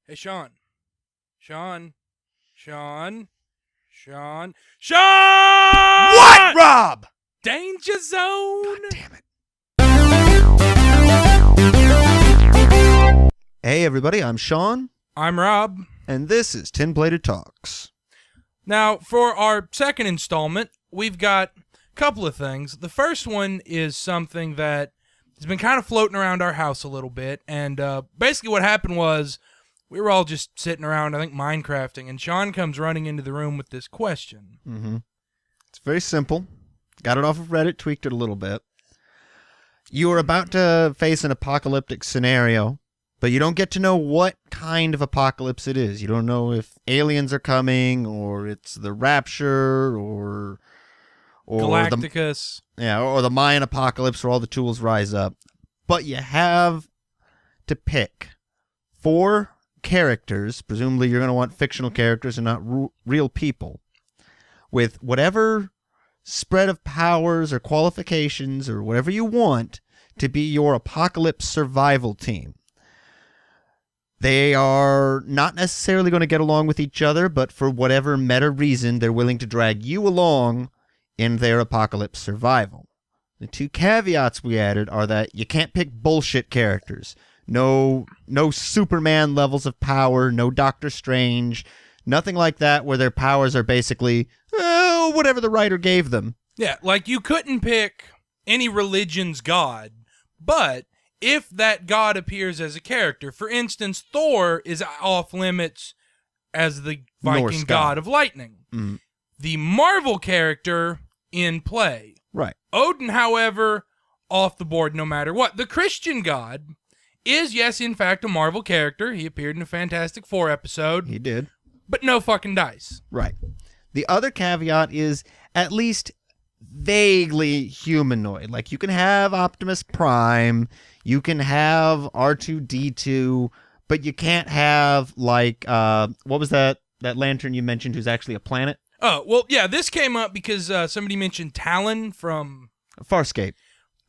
Hey, Sean. Sean. What, Rob? Danger Zone! God damn it. Hey, everybody, I'm Sean. I'm Rob. And this is Tin Plated Talks. Now, for our second installment, we've got a couple of things. The first one is something that has been kind of floating around our house a little bit, and basically what happened was we were all just sitting around, I think, Minecrafting, and Sean comes running into the room with this question. Mm-hmm. It's very simple. Got it off of Reddit, tweaked it a little bit. You are about to face an apocalyptic scenario, but you don't get to know what kind of apocalypse it is. You don't know if aliens are coming, or it's the Rapture, or Galacticus. or the Mayan apocalypse where all the tools rise up. But you have to pick 4 characters. Presumably you're going to want fictional characters and not real people, with whatever spread of powers or qualifications or whatever you want to be your apocalypse survival team. They are not necessarily going to get along with each other, but for whatever meta reason, they're willing to drag you along in their apocalypse survival. The 2 caveats we added are that you can't pick bullshit characters. No Superman levels of power, no Doctor Strange, nothing like that where their powers are basically whatever the writer gave them. Yeah, like you couldn't pick any religion's god, but if that god appears as a character, for instance, Thor is off limits as the Viking god of lightning. Mm. The Marvel character in play. Right. Odin, however, off the board no matter what. The Christian god is, yes, in fact, a Marvel character. He appeared in a Fantastic Four episode. He did. But no fucking dice. Right. The other caveat is at least vaguely humanoid. Like, you can have Optimus Prime, you can have R2-D2, but you can't have, like, what was that lantern you mentioned who's actually a planet? Oh, well, yeah, this came up because somebody mentioned Talon from Farscape.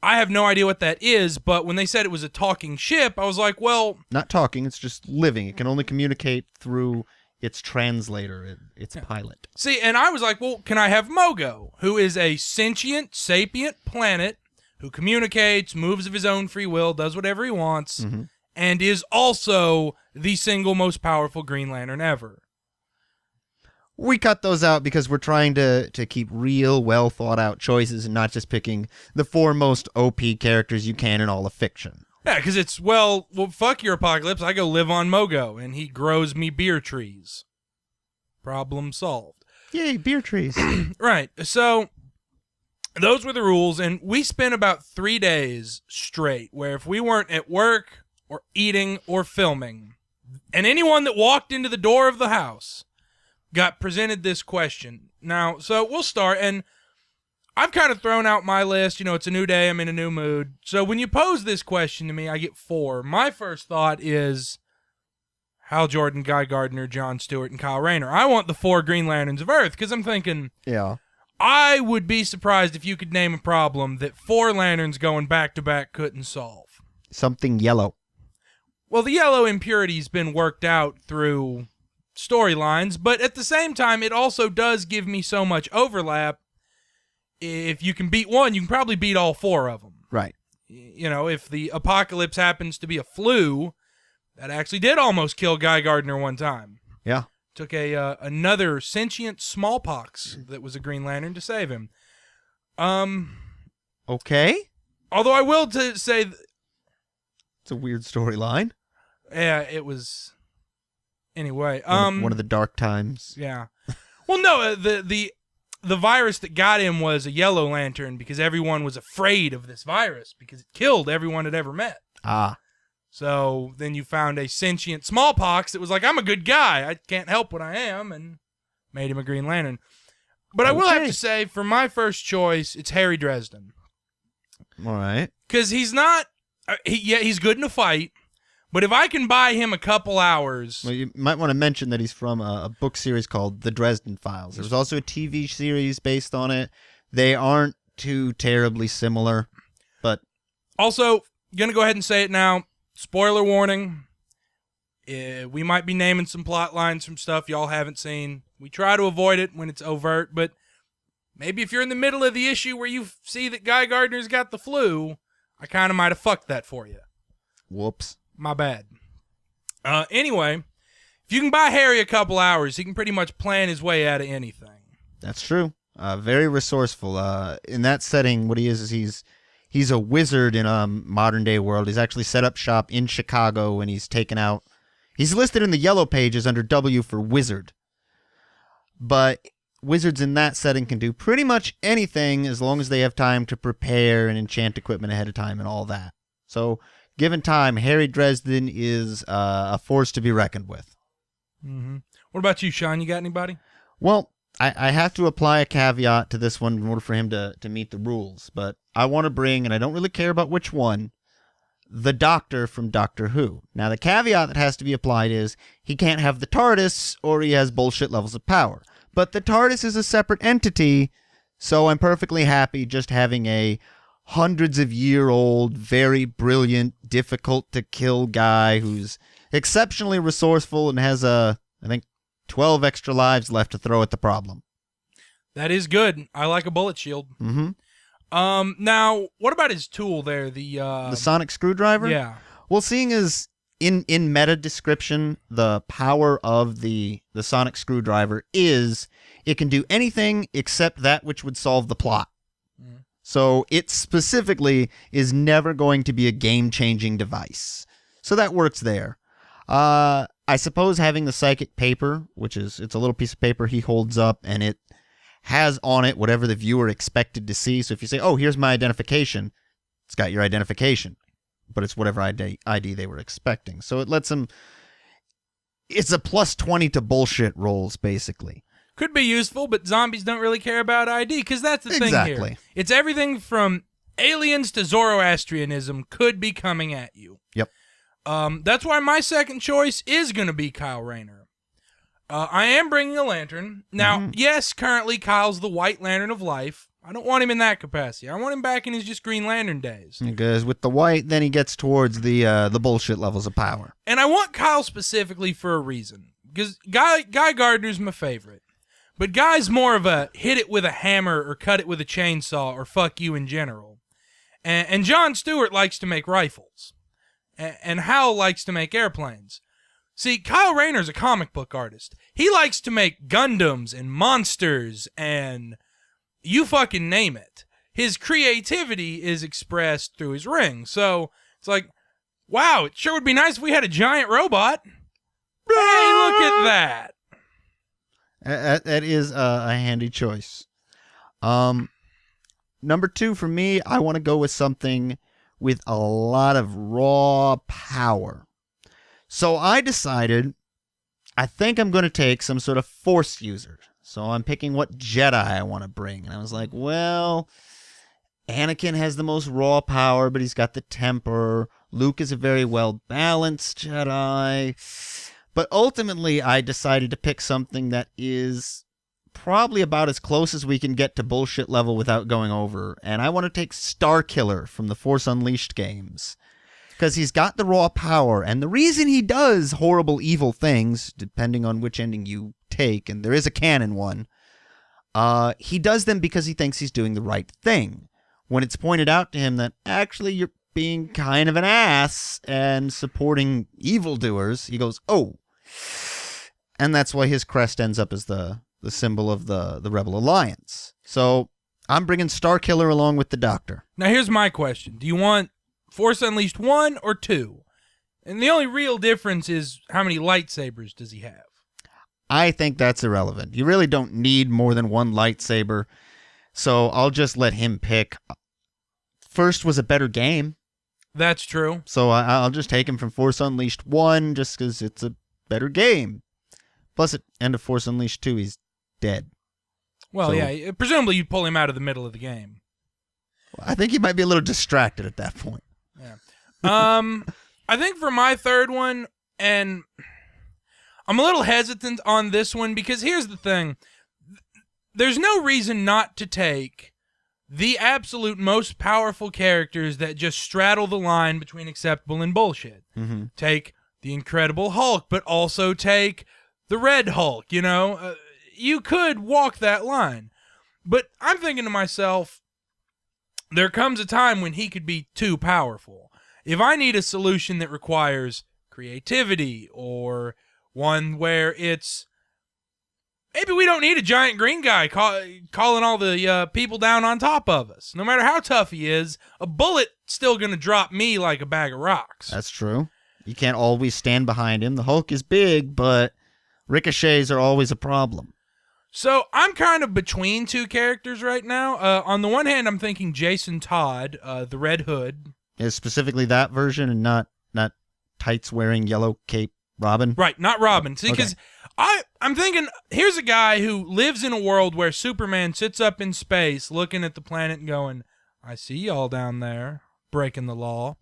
I have no idea what that is, but when they said it was a talking ship, I was like, well... Not talking, it's just living. It can only communicate through its translator, its pilot. See, and I was like, well, can I have Mogo, who is a sentient, sapient planet who communicates, moves of his own free will, does whatever he wants, and is also the single most powerful Green Lantern ever. We cut those out because we're trying to keep real, well-thought-out choices and not just picking the 4 most OP characters you can in all of fiction. Yeah, because it's, well, fuck your apocalypse. I go live on Mogo, and he grows me beer trees. Problem solved. Yay, beer trees. Right. So, those were the rules, and we spent about 3 days straight, where if we weren't at work or eating or filming, and anyone that walked into the door of the house got presented this question. Now, so we'll start, and I've kind of thrown out my list. You know, it's a new day, I'm in a new mood. So when you pose this question to me, I get 4. My first thought is Hal Jordan, Guy Gardner, Jon Stewart, and Kyle Rayner. I want the 4 Green Lanterns of Earth, because I'm thinking, yeah, I would be surprised if you could name a problem that 4 lanterns going back-to-back couldn't solve. Something yellow. Well, the yellow impurity's been worked out through storylines, but at the same time, it also does give me so much overlap. If you can beat one, you can probably beat all 4 of them. Right. You know, if the apocalypse happens to be a flu, that actually did almost kill Guy Gardner one time. Yeah. Took another sentient smallpox that was a Green Lantern to save him. Okay. Although I will say... It's a weird storyline. Yeah, it was... Anyway, one of the dark times. Yeah. Well, no, the virus that got him was a yellow lantern because everyone was afraid of this virus because it killed everyone it ever met. Ah. So then you found a sentient smallpox that was like, I'm a good guy. I can't help what I am, and made him a Green Lantern. But I will have to say, for my first choice, it's Harry Dresden. All right. Because he's not... he's good in a fight. But if I can buy him a couple hours... Well, you might want to mention that he's from a book series called The Dresden Files. There's also a TV series based on it. They aren't too terribly similar, but... Also, going to go ahead and say it now. Spoiler warning. We might be naming some plot lines from stuff y'all haven't seen. We try to avoid it when it's overt, but maybe if you're in the middle of the issue where you see that Guy Gardner's got the flu, I kind of might have fucked that for you. Whoops. My bad. Anyway, if you can buy Harry a couple hours, he can pretty much plan his way out of anything. That's true. Very resourceful. In that setting, what he is he's a wizard in a modern-day world. He's actually set up shop in Chicago, and he's taken out... He's listed in the Yellow Pages under W for wizard. But wizards in that setting can do pretty much anything as long as they have time to prepare and enchant equipment ahead of time and all that. So, given time, Harry Dresden is a force to be reckoned with. Mm-hmm. What about you, Sean? You got anybody? Well, I have to apply a caveat to this one in order for him to meet the rules. But I want to bring, and I don't really care about which one, the Doctor from Doctor Who. Now, the caveat that has to be applied is he can't have the TARDIS or he has bullshit levels of power. But the TARDIS is a separate entity, so I'm perfectly happy just having a hundreds-of-year-old, very brilliant, difficult-to-kill guy who's exceptionally resourceful and has, I think, 12 extra lives left to throw at the problem. That is good. I like a bullet shield. Mm-hmm. Now, what about his tool there? The sonic screwdriver? Yeah. Well, seeing as in meta description, the power of the sonic screwdriver is it can do anything except that which would solve the plot. Mm. So it specifically is never going to be a game-changing device. So that works there. I suppose having the psychic paper, it's a little piece of paper he holds up, and it has on it whatever the viewer expected to see. So if you say, oh, here's my identification, it's got your identification, but it's whatever ID they were expecting. So it lets them, it's a plus 20 to bullshit rolls, basically. Could be useful, but zombies don't really care about ID, because that's the thing Exactly. here. It's everything from aliens to Zoroastrianism could be coming at you. Yep. That's why my second choice is going to be Kyle Rayner. I am bringing a lantern. Now, yes, currently Kyle's the White Lantern of Life. I don't want him in that capacity. I want him back in his just Green Lantern days. Because with the white, then he gets towards the bullshit levels of power. And I want Kyle specifically for a reason. Because Guy Gardner's my favorite. But Guy's more of a hit it with a hammer or cut it with a chainsaw or fuck you in general. And John Stewart likes to make rifles. And Hal likes to make airplanes. See, Kyle Rayner's a comic book artist. He likes to make Gundams and monsters and you fucking name it. His creativity is expressed through his ring. So it's like, wow, it sure would be nice if we had a giant robot. Hey, look at that. That is a handy choice. Number 2 for me, I want to go with something with a lot of raw power. So I decided, I think I'm going to take some sort of Force user. So I'm picking what Jedi I want to bring. And I was like, well, Anakin has the most raw power, but he's got the temper. Luke is a very well-balanced Jedi. But ultimately, I decided to pick something that is probably about as close as we can get to bullshit level without going over. And I want to take Starkiller from the Force Unleashed games. Because he's got the raw power, and the reason he does horrible, evil things, depending on which ending you take, and there is a canon one, he does them because he thinks he's doing the right thing. When it's pointed out to him that actually you're being kind of an ass and supporting evildoers, he goes, oh. And that's why his crest ends up as the symbol of the Rebel Alliance. So I'm bringing Starkiller along with the Doctor. Now here's my question. Do you want Force Unleashed 1 or 2? And the only real difference is how many lightsabers does he have? I think that's irrelevant. You really don't need more than one lightsaber, so I'll just let him pick. First was a better game. That's true. So I'll just take him from Force Unleashed 1 just because it's a better game. Plus, at end of Force Unleashed 2, he's dead. Well, yeah, presumably you'd pull him out of the middle of the game. I think he might be a little distracted at that point. Yeah. I think for my third one, and I'm a little hesitant on this one because here's the thing. There's no reason not to take the absolute most powerful characters that just straddle the line between acceptable and bullshit. Mm-hmm. Take the Incredible Hulk, but also take the Red Hulk, you know? You could walk that line. But I'm thinking to myself, there comes a time when he could be too powerful. If I need a solution that requires creativity or one where it's maybe we don't need a giant green guy calling all the people down on top of us. No matter how tough he is, a bullet still going to drop me like a bag of rocks. That's true. You can't always stand behind him. The Hulk is big, but ricochets are always a problem. So I'm kind of between two characters right now. On the one hand, I'm thinking Jason Todd, the Red Hood. Is specifically that version and not tights-wearing yellow cape Robin? Right, not Robin. See, because I'm thinking, here's a guy who lives in a world where Superman sits up in space looking at the planet and going, I see y'all down there breaking the law.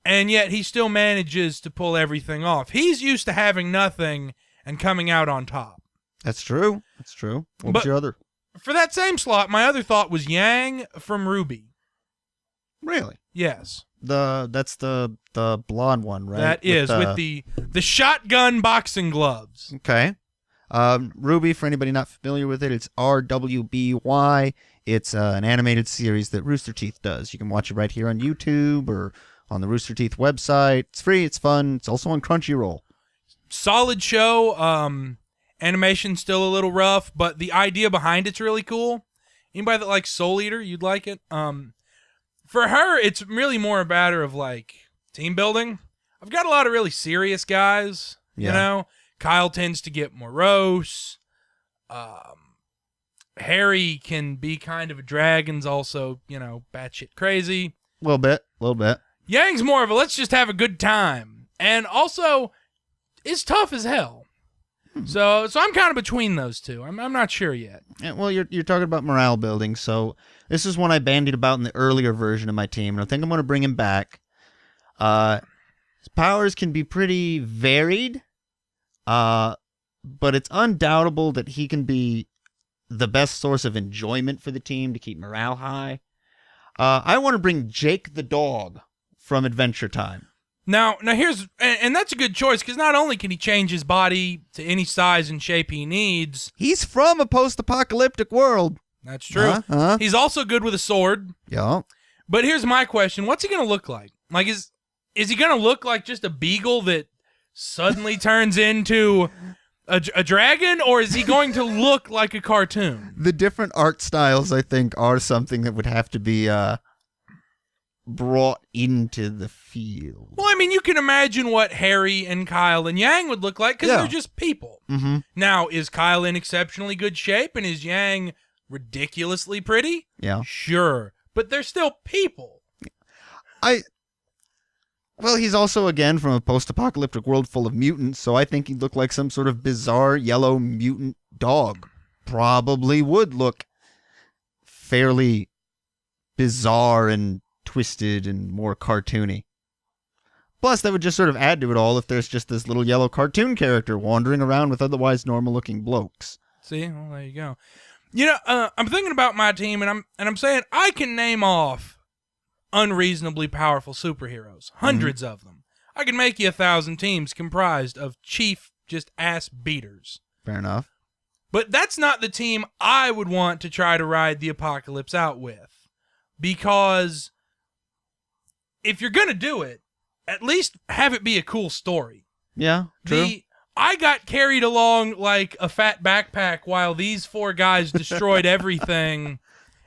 And yet he still manages to pull everything off. He's used to having nothing and coming out on top. That's true. That's true. What was your other? For that same slot, my other thought was Yang from Ruby. Really? Yes. That's the blonde one, right? That is, with the shotgun boxing gloves. Okay. Ruby, for anybody not familiar with it, it's RWBY. It's an animated series that Rooster Teeth does. You can watch it right here on YouTube or on the Rooster Teeth website. It's free. It's fun. It's also on Crunchyroll. Solid show. Animation's still a little rough, but the idea behind it's really cool. Anybody that likes Soul Eater, you'd like it. For her, it's really more a matter of like team building. I've got a lot of really serious guys. You know, Kyle tends to get morose. Harry can be kind of a dragon's also, you know, batshit crazy. A little bit. Yang's more of a let's just have a good time, and also is tough as hell. So I'm kind of between those two. I'm not sure yet. Yeah, well, you're talking about morale building, so this is one I bandied about in the earlier version of my team, and I think I'm going to bring him back. His powers can be pretty varied, but it's undoubtable that he can be the best source of enjoyment for the team to keep morale high. I want to bring Jake the dog from Adventure Time. Now here's, and that's a good choice, because not only can he change his body to any size and shape he needs. He's from a post-apocalyptic world. That's true. He's also good with a sword. Yeah. But here's my question. What's he going to look like? Like, is he going to look like just a beagle that suddenly turns into a dragon, or is he going to look like a cartoon? The different art styles, I think, are something that would have to be brought into the field. Well, I mean, you can imagine what Harry and Kyle and Yang would look like, because they're just people. Mm-hmm. Now, is Kyle in exceptionally good shape, and is Yang ridiculously pretty? Yeah. Sure. But they're still people. Well, he's also, again, from a post-apocalyptic world full of mutants, so I think he'd look like some sort of bizarre yellow mutant dog. Probably would look fairly bizarre and twisted and more cartoony. Plus, that would just sort of add to it all if there's just this little yellow cartoon character wandering around with otherwise normal-looking blokes. See? Well, there you go. You know, I'm thinking about my team, and I'm saying I can name off unreasonably powerful superheroes. Hundreds of them. I can make you 1,000 teams comprised of chief just ass beaters. Fair enough. But that's not the team I would want to try to ride the apocalypse out with. Because if you're going to do it, at least have it be a cool story. Yeah, true. I got carried along like a fat backpack while these 4 guys destroyed everything,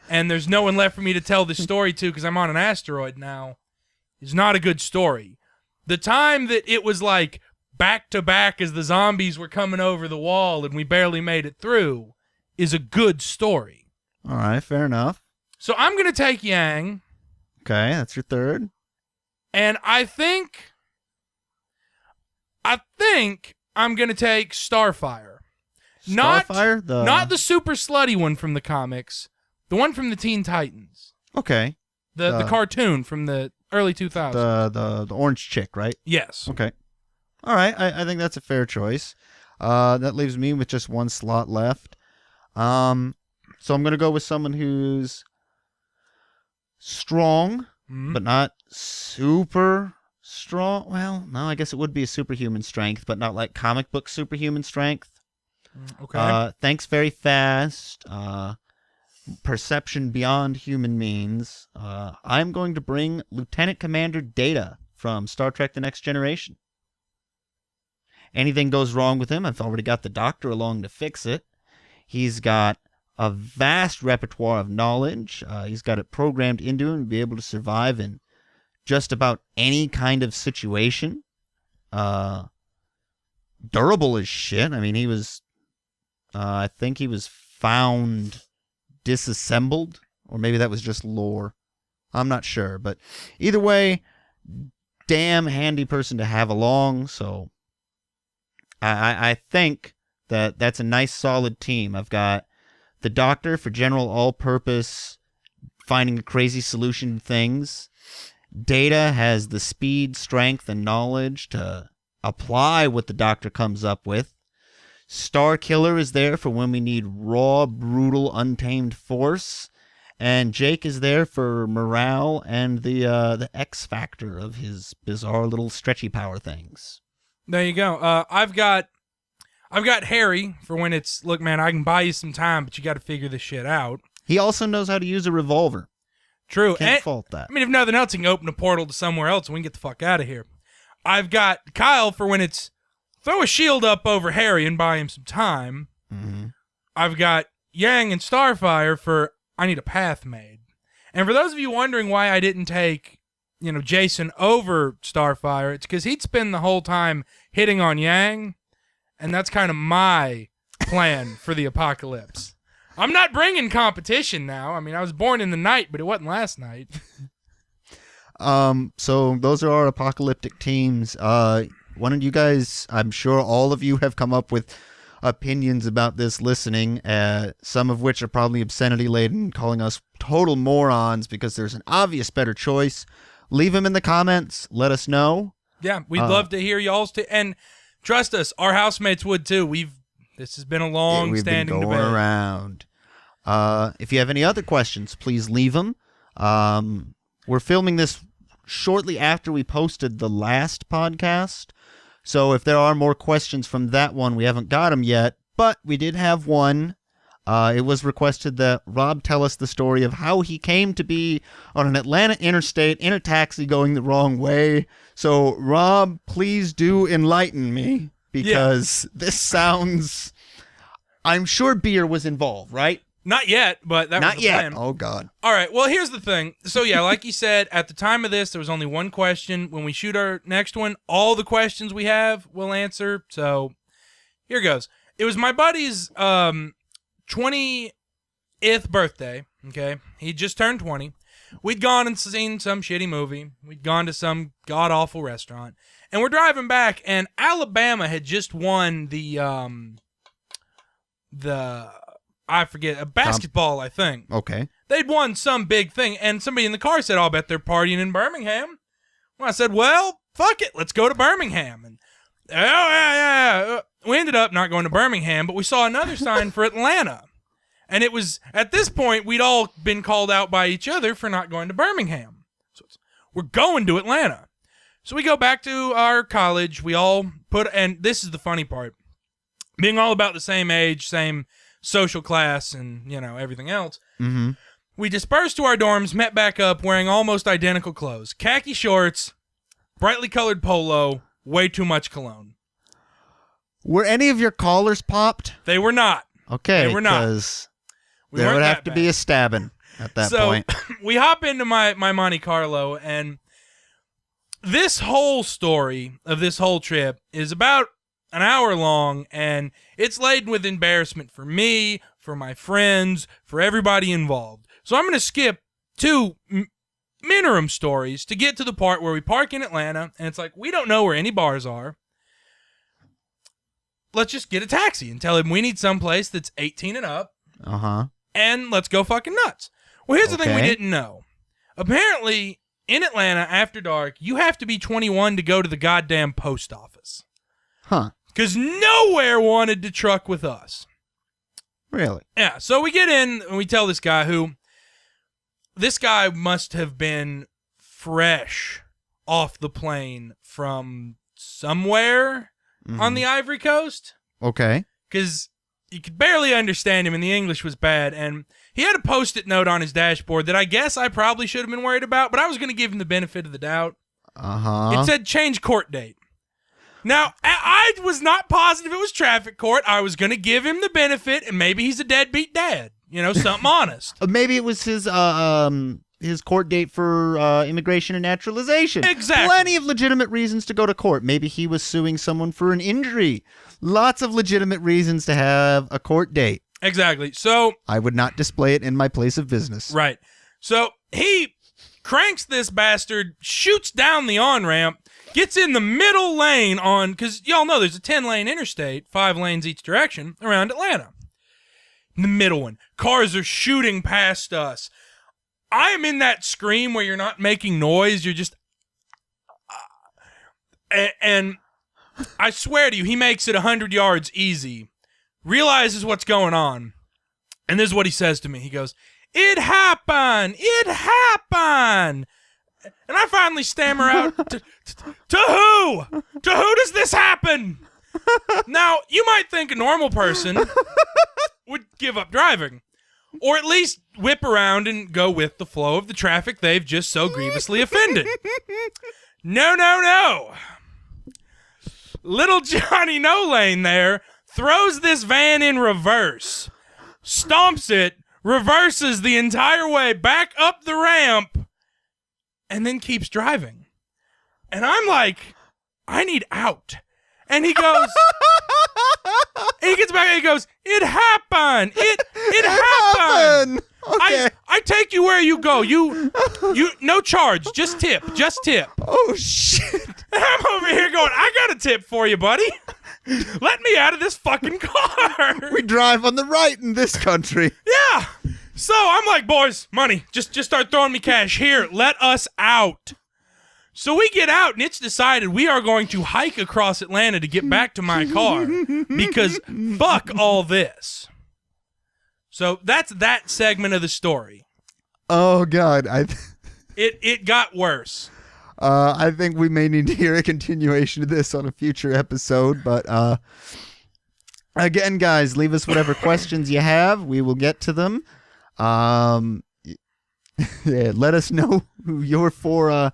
and there's no one left for me to tell the story to because I'm on an asteroid now, is not a good story. The time that it was like back to back as the zombies were coming over the wall and we barely made it through is a good story. All right, fair enough. So I'm going to take Yang. Okay, that's your third. And I think I'm going to take Starfire. Starfire? Not the super slutty one from the comics. The one from the Teen Titans. Okay. The cartoon from the early 2000s. The orange chick, right? Yes. Okay. All right, I think that's a fair choice. That leaves me with just one slot left. So I'm going to go with someone who's strong, but not super strong. Well, no, I guess it would be a superhuman strength, but not like comic book superhuman strength. Okay. Thinks very fast. Perception beyond human means. I'm going to bring Lieutenant Commander Data from Star Trek The Next Generation. Anything goes wrong with him, I've already got the doctor along to fix it. He's got a vast repertoire of knowledge. He's got it programmed into him to be able to survive in just about any kind of situation. Durable as shit. I mean, he was... I think he was found disassembled, or maybe that was just lore. I'm not sure, but either way, damn handy person to have along, so I think that's a nice solid team. I've got the doctor for general all-purpose finding a crazy solution to things. Data has the speed, strength, and knowledge to apply what the doctor comes up with. Star Killer is there for when we need raw, brutal, untamed force. And Jake is there for morale and the X factor of his bizarre little stretchy power things. There you go. I've got Harry for when it's, look, man, I can buy you some time, but you got to figure this shit out. He also knows how to use a revolver. True. Can't fault that. I mean, if nothing else, he can open a portal to somewhere else and we can get the fuck out of here. I've got Kyle for when it's throw a shield up over Harry and buy him some time. Mm-hmm. I've got Yang and Starfire for I need a path made. And for those of you wondering why I didn't take, Jason over Starfire, it's because he'd spend the whole time hitting on Yang, and that's kind of my plan for the apocalypse. I'm not bringing competition now. I mean, I was born in the night, but it wasn't last night. So those are our apocalyptic teams. Why don't you guys, I'm sure all of you have come up with opinions about this listening, some of which are probably obscenity-laden, calling us total morons because there's an obvious better choice. Leave them in the comments. Let us know. Yeah, we'd love to hear y'all's and trust us, our housemates would too. This has been a long-standing debate. We've been going around. If you have any other questions, please leave them. We're filming this shortly after we posted the last podcast. So if there are more questions from that one, we haven't got them yet, but we did have one. It was requested that Robb tell us the story of how he came to be on an Atlanta interstate in a taxi going the wrong way. So Robb, please do enlighten me, because this sounds... I'm sure beer was involved, right? Not yet, but that was the plan. Oh, God. All right, well, here's the thing. So, yeah, like you said, at the time of this, there was only one question. When we shoot our next one, all the questions we have, we'll answer. So, here goes. It was my buddy's 20th birthday, okay? He just turned 20. We'd gone and seen some shitty movie. We'd gone to some god-awful restaurant. And we're driving back, and Alabama had just won I forget, a basketball, I think. Okay. They'd won some big thing, and somebody in the car said, I'll bet they're partying in Birmingham. Well, I said, well, fuck it, let's go to Birmingham. And yeah. We ended up not going to Birmingham, but we saw another sign for Atlanta. And it was, at this point, we'd all been called out by each other for not going to Birmingham. So we're going to Atlanta. So we go back to our college. We all and this is the funny part, being all about the same age, same social class, and, everything else. Mm-hmm. We dispersed to our dorms, met back up wearing almost identical clothes. Khaki shorts, brightly colored polo, way too much cologne. Were any of your collars popped? They were not. Okay, they were not. Because there would have to be a stabbing at that point. We hop into my Monte Carlo, and this whole story of this whole trip is about an hour long, and it's laden with embarrassment for me, for my friends, for everybody involved. So I'm going to skip two minimum stories to get to the part where we park in Atlanta, and it's like, we don't know where any bars are. Let's just get a taxi and tell him we need someplace that's 18 and up, and let's go fucking nuts. Well, here's the thing we didn't know. Apparently, in Atlanta, after dark, you have to be 21 to go to the goddamn post office. Huh. Because nowhere wanted to truck with us. Really? Yeah, so we get in and we tell this guy this guy must have been fresh off the plane from somewhere on the Ivory Coast. Okay. Because you could barely understand him, and the English was bad. And he had a Post-it note on his dashboard that I guess I probably should have been worried about, but I was going to give him the benefit of the doubt. It said change court date. Now, I was not positive it was traffic court. I was going to give him the benefit, and maybe he's a deadbeat dad. You know, something honest. Maybe it was his court date for immigration and naturalization. Exactly. Plenty of legitimate reasons to go to court. Maybe he was suing someone for an injury. Lots of legitimate reasons to have a court date. Exactly. So I would not display it in my place of business. Right. So he cranks this bastard, shoots down the on-ramp, gets in the middle lane because y'all know there's a 10-lane interstate, 5 lanes each direction, around Atlanta. In the middle one. Cars are shooting past us. I am in that scream where you're not making noise, you're just... and I swear to you, he makes it 100 yards easy, realizes what's going on, and this is what he says to me. He goes, "It happened! It happened!" And I finally stammer out, to who? To who does this happen? Now, you might think a normal person would give up driving, or at least whip around and go with the flow of the traffic they've just so grievously offended. No, no, no. Little Johnny No Lane there throws this van in reverse, stomps it, reverses the entire way back up the ramp, and then keeps driving. And I'm like, I need out. And he goes, he gets back and he goes, "It happened. It happened. Okay. I take you where you go. You no charge, just tip. Oh, shit. And I'm over here going, I got a tip for you, buddy. Let me out of this fucking car. We drive on the right in this country. Yeah. So I'm like, boys, money. Just start throwing me cash. Here, let us out. So we get out, and it's decided we are going to hike across Atlanta to get back to my car because fuck all this. So that's that segment of the story. Oh, God. It got worse. I think we may need to hear a continuation of this on a future episode, but again, guys, leave us whatever questions you have. We will get to them. Yeah, let us know who your four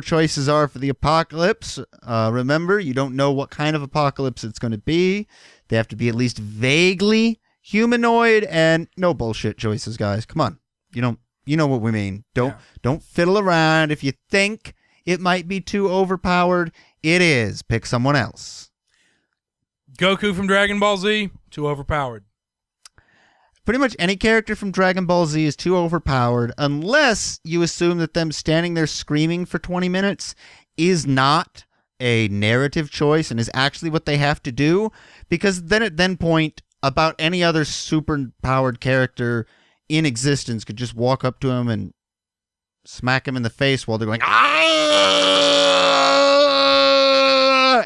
choices are for the apocalypse. Remember, you don't know what kind of apocalypse it's going to be. They have to be at least vaguely humanoid, and no bullshit choices, guys. Come on. You know what we mean. Don't fiddle around. If you think it might be too overpowered, it is. Pick someone else. Goku from Dragon Ball Z, too overpowered. Pretty much any character from Dragon Ball Z is too overpowered unless you assume that them standing there screaming for 20 minutes is not a narrative choice and is actually what they have to do, because then at that point, about any other super-powered character in existence could just walk up to him and smack him in the face while they're going, "Ah!"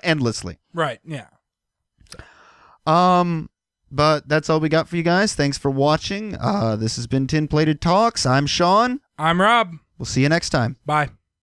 endlessly. Right, yeah. But that's all we got for you guys. Thanks for watching. This has been Tin Plated Talks. I'm Sean. I'm Rob. We'll see you next time. Bye.